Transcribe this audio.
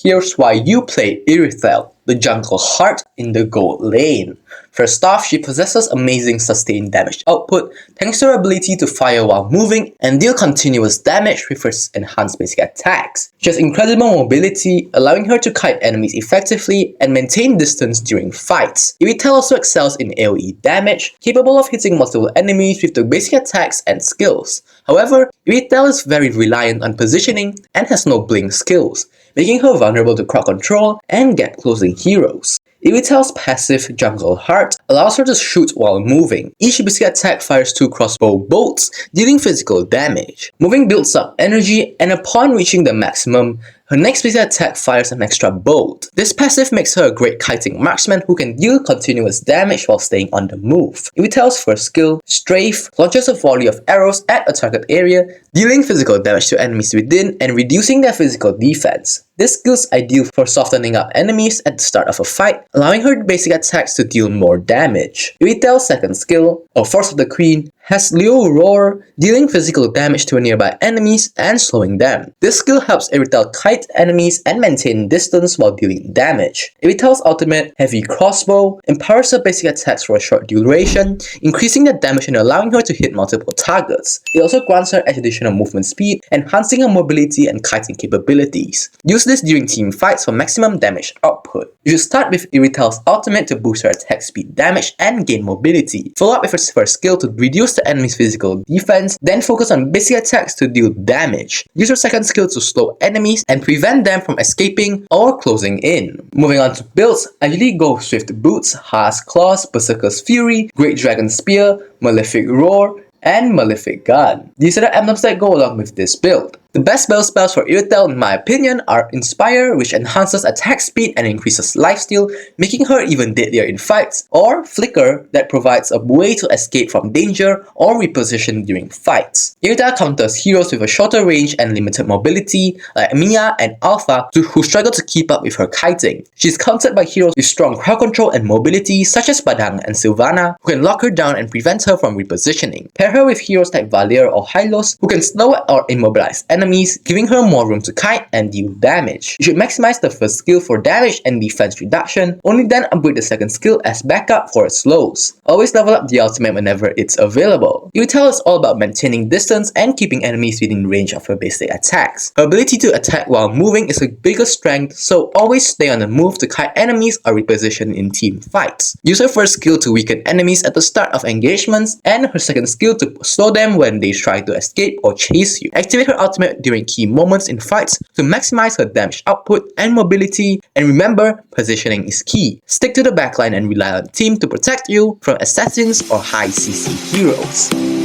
Here's why you play Irithel, the jungle heart in the gold lane. First off, she possesses amazing sustained damage output thanks to her ability to fire while moving and deal continuous damage with her enhanced basic attacks. She has incredible mobility, allowing her to kite enemies effectively and maintain distance during fights. Irithel also excels in AoE damage, capable of hitting multiple enemies with the basic attacks and skills. However, Irithel is very reliant on positioning and has no blink skills, making her vulnerable to crowd control and gap closing heroes. Irithel's passive Jungle Heart allows her to shoot while moving. Each basic attack fires 2 crossbow bolts, dealing physical damage. Moving builds up energy, and upon reaching the maximum, her next basic attack fires an extra bolt. This passive makes her a great kiting marksman who can deal continuous damage while staying on the move. Irithel's first skill, Strafe, launches a volley of arrows at a target area, dealing physical damage to enemies within and reducing their physical defense. This skill is ideal for softening up enemies at the start of a fight, allowing her basic attacks to deal more damage. Irithel's second skill, or Force of the Queen, has Leo Roar, dealing physical damage to nearby enemies and slowing them. This skill helps Irithel kite enemies and maintain distance while dealing damage. Irithel's ultimate, Heavy Crossbow, empowers her basic attacks for a short duration, increasing the damage and allowing her to hit multiple targets. It also grants her additional movement speed, enhancing her mobility and kiting capabilities. Use this during team fights for maximum damage output. You should start with Irithel's ultimate to boost her attack speed damage and gain mobility. Follow up with her first skill to reduce the enemy's physical defense, then focus on basic attacks to deal damage. Use your second skill to slow enemies and prevent them from escaping or closing in. Moving on to builds, I usually go Swift Boots, Haas Claws, Berserker's Fury, Great Dragon Spear, Malefic Roar, and Malefic Gun. These are the emblems that go along with this build. The best battle spells for Irithel, in my opinion, are Inspire, which enhances attack speed and increases lifesteal, making her even deadlier in fights, or Flicker, that provides a way to escape from danger or reposition during fights. Irithel counters heroes with a shorter range and limited mobility, like Mia and Alpha, who struggle to keep up with her kiting. She is countered by heroes with strong crowd control and mobility, such as Badang and Sylvana, who can lock her down and prevent her from repositioning. Pair her with heroes like Valier or Hylos, who can slow or immobilize enemies, giving her more room to kite and deal damage. You should maximize the first skill for damage and defense reduction, only then upgrade the second skill as backup for its slows. Always level up the ultimate whenever it's available. Irithel is all about maintaining distance and keeping enemies within range of her basic attacks. Her ability to attack while moving is her biggest strength, so always stay on the move to kite enemies or reposition in team fights. Use her first skill to weaken enemies at the start of engagements, and her second skill to slow them when they try to escape or chase you. Activate her ultimate during key moments in fights to maximize her damage output and mobility, and remember, positioning is key. Stick to the backline and rely on team to protect you from assassins or high CC heroes.